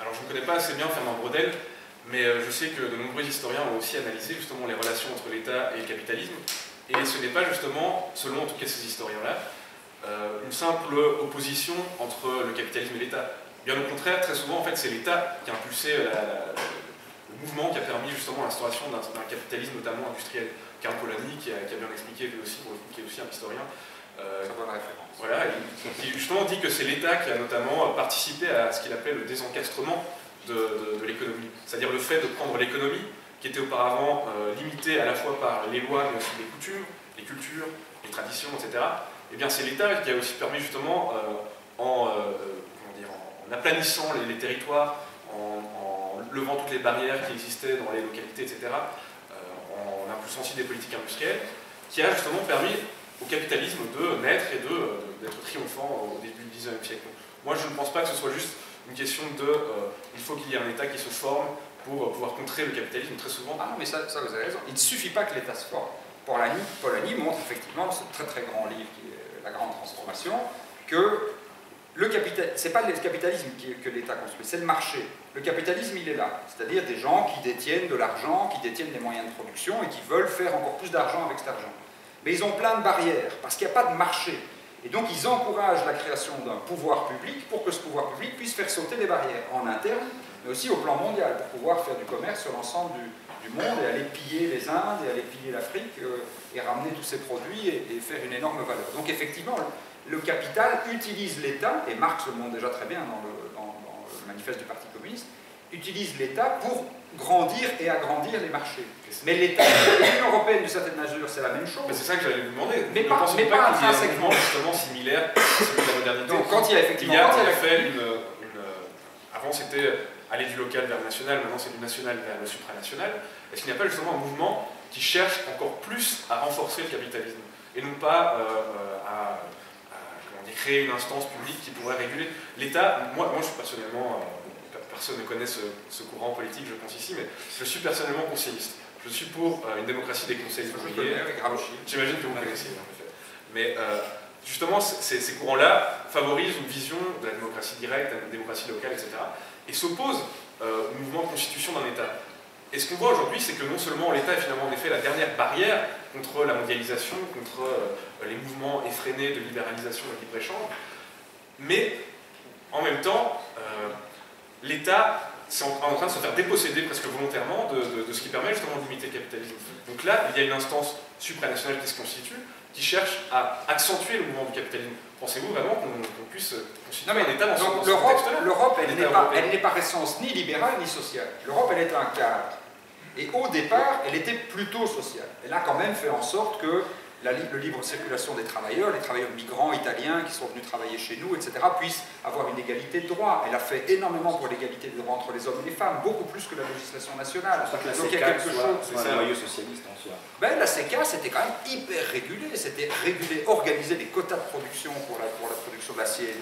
alors je ne connais pas assez bien Fernand Braudel, mais je sais que de nombreux historiens ont aussi analysé justement les relations entre l'État et le capitalisme, et ce n'est pas justement, selon en tout cas ces historiens-là, une simple opposition entre le capitalisme et l'État. Bien au contraire, très souvent en fait c'est l'État qui a impulsé le mouvement qui a permis justement l'instauration d'un capitalisme notamment industriel. Karl Polanyi qui a bien expliqué lui aussi, qui est aussi un historien. Très bonne référence. Voilà, qui justement dit que c'est l'État qui a notamment participé à ce qu'il appelle le désencastrement de l'économie. C'est-à-dire le fait de prendre l'économie, qui était auparavant limitée à la fois par les lois, mais aussi les coutumes, les cultures, les traditions, etc. Et bien c'est l'État qui a aussi permis justement, en aplanissant les territoires, en levant toutes les barrières qui existaient dans les localités, etc., en impulsant aussi des politiques industrielles, qui a justement permis au capitalisme de naître et d'être triomphant au début du XIXe siècle. Donc, moi, je ne pense pas que ce soit juste une question de il faut qu'il y ait un État qui se forme pour pouvoir contrer le capitalisme très souvent. Ah non, mais ça vous avez raison. Il ne suffit pas que l'État se forme. Polanyi montre effectivement, ce très très grand livre qui est La Grande Transformation, que c'est pas le capitalisme que l'État construit, c'est le marché. Le capitalisme, il est là. C'est-à-dire des gens qui détiennent de l'argent, qui détiennent des moyens de production et qui veulent faire encore plus d'argent avec cet argent. Mais ils ont plein de barrières, parce qu'il n'y a pas de marché. Et donc ils encouragent la création d'un pouvoir public pour que ce pouvoir public puisse faire sauter les barrières, en interne, mais aussi au plan mondial, pour pouvoir faire du commerce sur l'ensemble du monde et aller piller les Indes, et aller piller l'Afrique, et ramener tous ces produits et faire une énorme valeur. Donc effectivement, le capital utilise l'État, et Marx le montre déjà très bien dans le manifeste du Parti communiste, utilise l'État pour grandir et agrandir les marchés. Mais l'État, l'Union européenne, d'une certaine mesure, c'est la même chose. C'est ça que j'allais vous demander. Mais pas intrinsèquement. Justement similaire à celui de la modernité. Donc quand il y a effectivement... Avant c'était aller du local vers le national, maintenant c'est du national vers le supranational. Est-ce qu'il n'y a pas justement un mouvement qui cherche encore plus à renforcer le capitalisme et non pas à créer une instance publique qui pourrait réguler l'État? Moi je suis personnellement... personne ne connaît ce courant politique, je pense ici, mais je suis personnellement conseilliste. Je suis pour une démocratie des conseils ouvriers. J'imagine que vous connaissez, en fait. Mais justement, ces courants-là favorisent une vision de la démocratie directe, de la démocratie locale, etc. et s'opposent au mouvement de constitution d'un État. Et ce qu'on voit aujourd'hui, c'est que non seulement l'État est finalement en effet la dernière barrière contre la mondialisation, contre les mouvements effrénés de libéralisation et de libre-échange, mais en même temps, l'État c'est en train de se faire déposséder presque volontairement de ce qui permet justement de limiter le capitalisme. Donc là, il y a une instance supranationale qui se constitue, qui cherche à accentuer le mouvement du capitalisme. Pensez-vous vraiment qu'on puisse constituer un État dans ce contexte-là? L'Europe, elle n'est par essence ni libérale ni sociale. L'Europe, elle est un cadre. Et au départ, elle était plutôt sociale. Elle a quand même fait en sorte que le libre circulation des travailleurs, les travailleurs migrants italiens qui sont venus travailler chez nous, etc., puissent avoir une égalité de droits. Elle a fait énormément pour l'égalité de droits entre les hommes et les femmes, beaucoup plus que la législation nationale. Donc il y a quelque chose, c'est un noyau socialiste en soi. Ben, la CECA, c'était quand même hyper régulé. C'était régulé, organiser des quotas de production pour la production de l'acier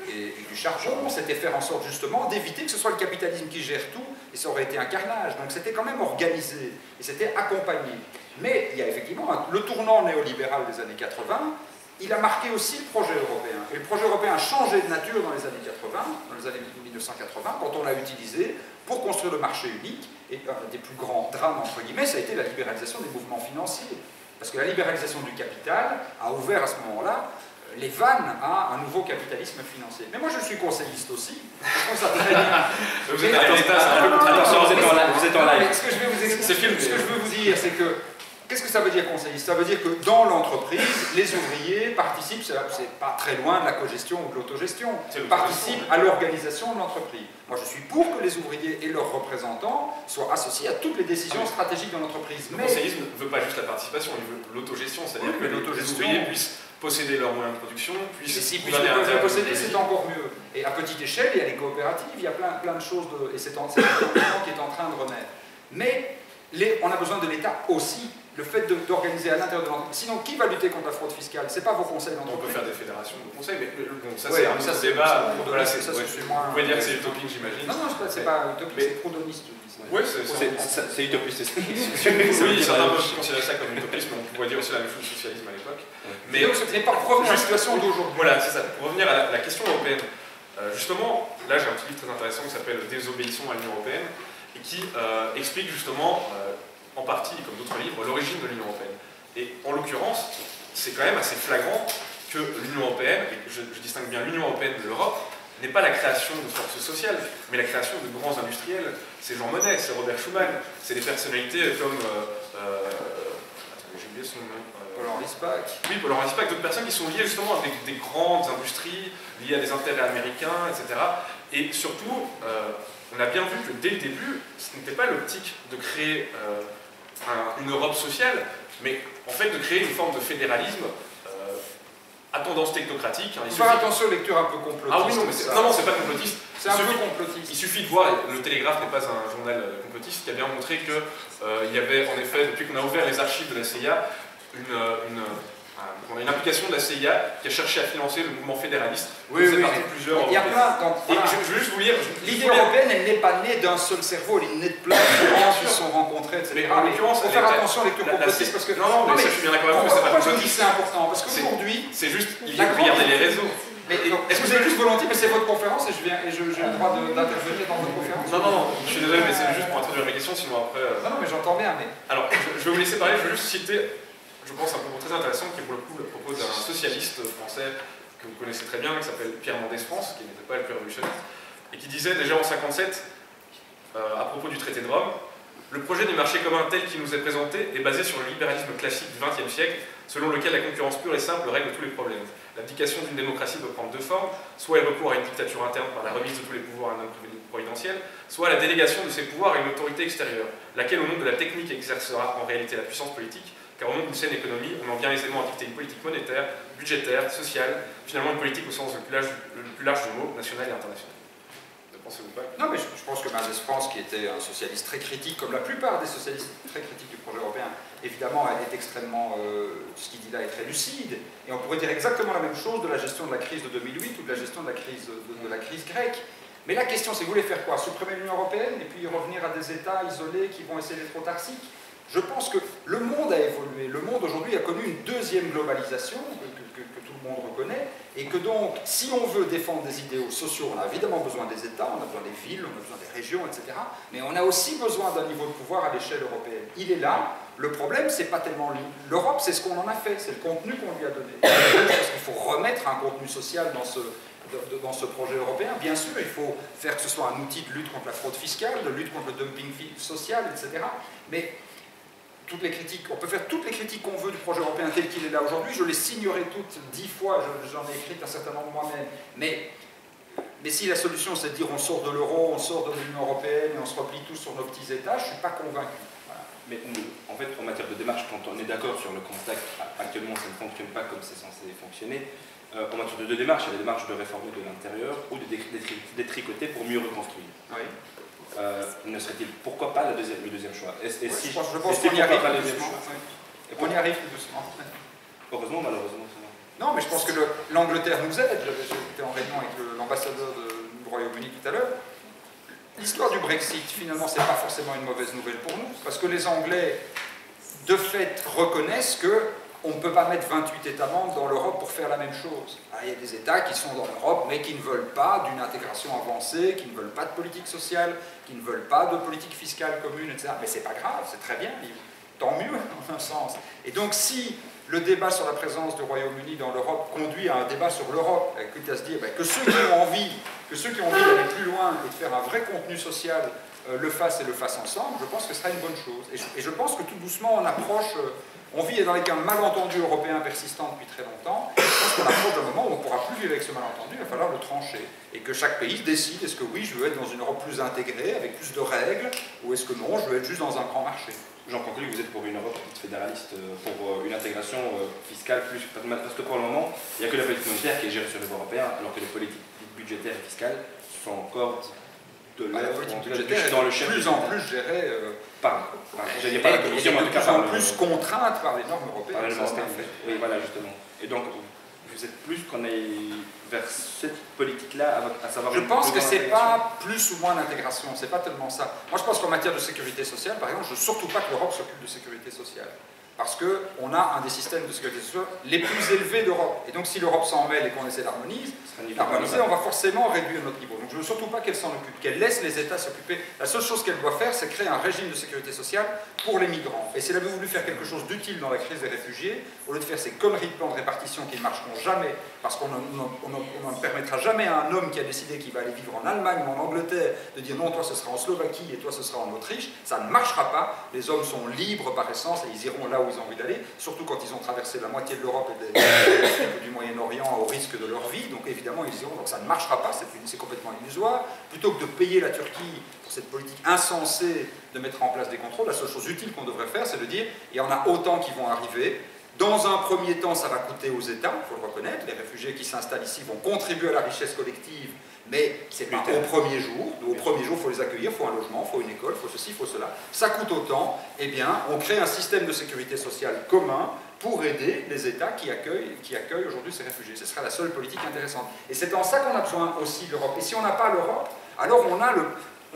et du charbon. C'était faire en sorte justement d'éviter que ce soit le capitalisme qui gère tout, et ça aurait été un carnage. Donc c'était quand même organisé, et c'était accompagné. Mais il y a effectivement le tournant néolibéral des années 80, il a marqué aussi le projet européen. Et le projet européen a changé de nature dans les années 80, dans les années 1980, quand on l'a utilisé pour construire le marché unique. Et un des plus grands drames, entre guillemets, ça a été la libéralisation des mouvements financiers. Parce que la libéralisation du capital a ouvert à ce moment-là les vannes à un nouveau capitalisme financier. Mais moi je suis conseilliste aussi. Je pense ça très bien. Vous êtes en live. Ce que je vais vous expliquer, ce que je veux vous dire, c'est que qu'est-ce que ça veut dire conseilliste? Ça veut dire que dans l'entreprise, les ouvriers participent, c'est pas très loin de la cogestion ou de l'autogestion, participent à l'organisation de l'entreprise. Moi je suis pour que les ouvriers et leurs représentants soient associés à toutes les décisions stratégiques de l'entreprise. Le conseillisme ne veut pas juste la participation, il veut l'autogestion, c'est-à-dire que les ouvriers puissent posséder leurs moyens de production, puissent les posséder, c'est encore mieux. Et à petite échelle, il y a les coopératives, il y a plein de choses, et c'est un mouvement qui est en train de renaître. Mais on a besoin de l'État aussi, le fait d'organiser à l'intérieur de l'entreprise. Sinon, qui va lutter contre la fraude fiscale? C'est pas vos conseils d'entreprise. On peut faire des fédérations de conseils, mais bon, ça c'est un autre débat. Vous pouvez dire que c'est utopique, j'imagine. Non, c'est pas utopique, c'est proudhoniste. Oui, c'est utopiste. Oui, certains peuvent considérer ça comme utopiste, mais on pourrait dire aussi la même chose du socialisme à l'époque. Mais pour revenir à la situation d'aujourd'hui. Voilà, c'est ça. Pour revenir à la question européenne, justement, là j'ai un petit livre très intéressant qui s'appelle Désobéissons à l'Union européenne et qui explique justement, en partie, comme d'autres livres, l'origine de l'Union européenne. Et en l'occurrence, c'est quand même assez flagrant que l'Union européenne, et je distingue bien l'Union européenne de l'Europe, n'est pas la création de forces sociales, mais la création de grands industriels. C'est Jean Monnet, c'est Robert Schuman, c'est des personnalités comme... attendez, j'ai oublié son nom. Paul-Henri Spaak. Oui, Paul-Henri Spaak, d'autres personnes qui sont liées justement avec des grandes industries, liées à des intérêts américains, etc. Et surtout, on a bien vu que dès le début, ce n'était pas l'optique de créer une Europe sociale, mais en fait de créer une forme de fédéralisme à tendance technocratique. Il faut faire attention aux lectures un peu complotistes. Ah oui, non, c'est pas complotiste. C'est un peu complotiste. Il suffit de voir, le Télégraphe n'est pas un journal complotiste, qui a bien montré qu'il y avait en effet, depuis qu'on a ouvert les archives de la CIA, une application de la CIA qui a cherché à financer le mouvement fédéraliste. Oui, plusieurs. Il y a plein. Et je veux juste vous lire. L'idée européenne, elle n'est pas née d'un seul cerveau, elle est née de plein de gens qui se sont rencontrés, etc. Mais en l'occurrence, il faut faire attention aux lectures complotistes parce que. Non, mais ça, je suis bien d'accord avec vous, c'est pas complotiste. Pourquoi je dis que c'est important? Parce qu'aujourd'hui. C'est juste, il faut regarder les réseaux. Est-ce que vous avez juste volontiers, mais c'est votre conférence et j'ai le droit d'intervenir dans votre conférence? Non, je suis désolé, mais c'est juste pour introduire mes questions, sinon après... Non, mais j'entends bien, mais... Alors, je vais vous laisser parler, je vais juste citer, je pense, un propos très intéressant qui, pour le coup, le propos d'un socialiste français que vous connaissez très bien, qui s'appelle Pierre Mendès France, qui n'était pas le plus révolutionnaire, et qui disait déjà en 1957, à propos du traité de Rome, le projet du marché commun tel qu'il nous est présenté est basé sur le libéralisme classique du XXe siècle, selon lequel la concurrence pure et simple règle tous les problèmes. L'abdication d'une démocratie peut prendre deux formes, soit elle recourt à une dictature interne par la remise de tous les pouvoirs à un homme providentiel, soit à la délégation de ses pouvoirs à une autorité extérieure, laquelle au nom de la technique exercera en réalité la puissance politique, car au nom d'une saine économie, on en vient aisément à dicter une politique monétaire, budgétaire, sociale, finalement une politique au sens le plus large du mot, national et international. Pensez-vous pas? Non, mais je pense que Mendès France, qui était un socialiste très critique, comme la plupart des socialistes très critiques du projet européen, évidemment, elle est extrêmement... ce qu'il dit là est très lucide. Et on pourrait dire exactement la même chose de la gestion de la crise de 2008 ou de la gestion de la crise grecque. Mais la question, c'est vous voulez faire quoi? Supprimer l'Union européenne et puis revenir à des États isolés qui vont essayer d'être autarciques? Je pense que le monde a évolué. Le monde aujourd'hui a connu une deuxième globalisation que tout le monde reconnaît, et que donc, si on veut défendre des idéaux sociaux, on a évidemment besoin des États, on a besoin des villes, on a besoin des régions, etc. Mais on a aussi besoin d'un niveau de pouvoir à l'échelle européenne. Il est là. Le problème, c'est pas tellement l'Europe, c'est ce qu'on en a fait, c'est le contenu qu'on lui a donné. Parce qu'il faut remettre un contenu social dans ce projet européen. Bien sûr, il faut faire que ce soit un outil de lutte contre la fraude fiscale, de lutte contre le dumping social, etc. Mais toutes les critiques, on peut faire toutes les critiques qu'on veut du projet européen tel qu'il est là aujourd'hui, je les signerai toutes 10 fois, j'en ai écrit un certain nombre moi-même, mais si la solution c'est de dire on sort de l'euro, on sort de l'Union européenne et on se replie tous sur nos petits États, je ne suis pas convaincu. Voilà. Mais en fait, en matière de démarche, quand on est d'accord sur le constat qu'actuellement ça ne fonctionne pas comme c'est censé fonctionner, en matière de démarche, il y a des démarches de réformer de l'intérieur ou de détricoter pour mieux reconstruire. Oui. Ne serait-il pourquoi pas le deuxième choix? Je pense qu'on y arrive tout doucement. On y arrive tout doucement. Heureusement, malheureusement. Non, mais je pense que l'Angleterre nous aide. J'étais en réunion avec l'ambassadeur du Royaume-Uni tout à l'heure. L'histoire du Brexit, finalement, c'est pas forcément une mauvaise nouvelle pour nous, parce que les Anglais, de fait, reconnaissent qu'on ne peut pas mettre 28 États membres dans l'Europe pour faire la même chose. Il y a des États qui sont dans l'Europe, mais qui ne veulent pas d'une intégration avancée, qui ne veulent pas de politique sociale, qui ne veulent pas de politique fiscale commune, etc. Mais c'est pas grave, c'est très bien, tant mieux, en un sens. Et donc, si le débat sur la présence du Royaume-Uni dans l'Europe conduit à un débat sur l'Europe, quitte à se dire que ceux qui ont envie d'aller plus loin et de faire un vrai contenu social le fassent et le fassent ensemble, je pense que ce sera une bonne chose. Et je pense que tout doucement on approche, on vit avec un malentendu européen persistant depuis très longtemps, je pense qu'on approche d'un moment où on ne pourra plus vivre avec ce malentendu, il va falloir le trancher. Et que chaque pays décide, est-ce que oui, je veux être dans une Europe plus intégrée, avec plus de règles, ou est-ce que non, je veux être juste dans un grand marché. J'en conclus que vous êtes pour une Europe fédéraliste, pour une intégration fiscale plus... Parce que pour le moment, il n'y a que la politique monétaire qui est gérée sur le niveau européen, alors que les politiques budgétaires et fiscales sont encore de la politique budgétaire est de plus en plus gérée par la Commission, mais en tout cas de plus en plus contrainte par les normes européennes. Par les normes européennes. Oui, voilà, justement. Et donc, vous êtes plus qu'on aille vers cette politique-là, à savoir... Je pense que c'est pas plus ou moins l'intégration, c'est pas tellement ça. Moi, je pense qu'en matière de sécurité sociale, par exemple, je ne veux surtout pas que l'Europe s'occupe de sécurité sociale. Parce qu'on a un des systèmes de sécurité sociale les plus élevés d'Europe. Et donc, si l'Europe s'en mêle et qu'on essaie d'harmoniser, on va forcément réduire notre niveau. Donc, je ne veux surtout pas qu'elle s'en occupe, qu'elle laisse les États s'occuper. La seule chose qu'elle doit faire, c'est créer un régime de sécurité sociale pour les migrants. Et si elle avait voulu faire quelque chose d'utile dans la crise des réfugiés, au lieu de faire ces conneries de plans de répartition qui ne marcheront jamais, parce qu'on ne permettra jamais à un homme qui a décidé qu'il va aller vivre en Allemagne ou en Angleterre de dire non, toi ce sera en Slovaquie et toi ce sera en Autriche, ça ne marchera pas. Les hommes sont libres par essence et ils iront là où ils ont envie d'aller, surtout quand ils ont traversé la moitié de l'Europe et du Moyen-Orient au risque de leur vie, donc évidemment ils iront, donc ça ne marchera pas, c'est complètement illusoire. Plutôt que de payer la Turquie pour cette politique insensée de mettre en place des contrôles, la seule chose utile qu'on devrait faire, c'est de dire, il y en a autant qui vont arriver. Dans un premier temps, ça va coûter aux États, il faut le reconnaître, les réfugiés qui s'installent ici vont contribuer à la richesse collective, mais c'est pas au premier jour. Au premier jour, il faut les accueillir, il faut un logement, il faut une école, il faut ceci, il faut cela. Ça coûte autant, eh bien, on crée un système de sécurité sociale commun pour aider les États qui accueillent aujourd'hui ces réfugiés. Ce sera la seule politique intéressante. Et c'est en ça qu'on a besoin aussi de l'Europe. Et si on n'a pas l'Europe, alors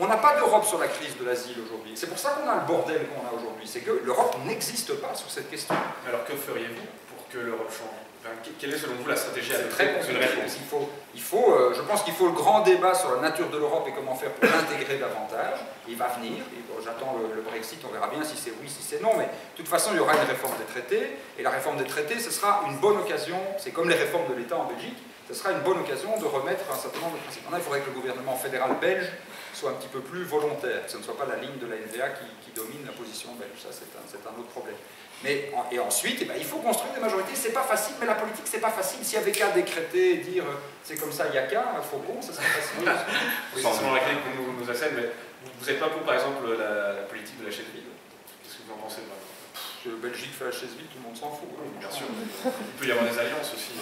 on n'a pas d'Europe sur la crise de l'asile aujourd'hui. C'est pour ça qu'on a le bordel qu'on a aujourd'hui. C'est que l'Europe n'existe pas sur cette question. Alors que feriez-vous pour que l'Europe change? Quelle est selon vous la stratégie à très compliqué. Je pense qu'il faut le grand débat sur la nature de l'Europe et comment faire pour l'intégrer davantage. Il va venir. J'attends le Brexit, on verra bien si c'est oui, si c'est non. Mais de toute façon, il y aura une réforme des traités. Et la réforme des traités, ce sera une bonne occasion. C'est comme les réformes de l'État en Belgique. Ce sera une bonne occasion de remettre un certain nombre de principes. Il faudrait que le gouvernement fédéral belge soit un petit peu plus volontaire, que ce ne soit pas la ligne de la NVA qui domine la position belge. Ça, c'est un autre problème. Et ensuite, il faut construire des majorités. C'est pas facile, mais la politique, c'est pas facile. S'il y avait qu'à décréter et dire c'est comme ça, il n'y a qu'à, Faucon, ça serait facile. Oui, c'est selon laquelle vous nous assène, mais vous n'êtes pas pour, par exemple, la politique de la chaise vide? Qu'est-ce que vous en pensez, par exemple? Belgique fait la chaise vide, tout le monde s'en fout. Bien sûr. Il peut y avoir des alliances aussi.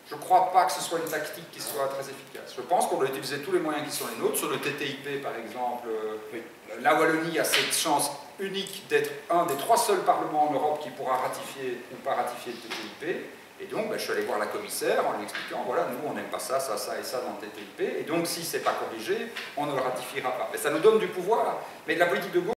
Je ne crois pas que ce soit une tactique qui soit très efficace. Je pense qu'on doit utiliser tous les moyens qui sont les nôtres. Sur le TTIP, par exemple, la Wallonie a cette chance unique d'être un des 3 seuls parlements en Europe qui pourra ratifier ou pas ratifier le TTIP. Et donc, je suis allé voir la commissaire en lui expliquant, voilà, nous, on n'aime pas ça, ça, ça et ça dans le TTIP. Et donc, si ce n'est pas corrigé, on ne le ratifiera pas. Mais ça nous donne du pouvoir. Mais la politique de gauche,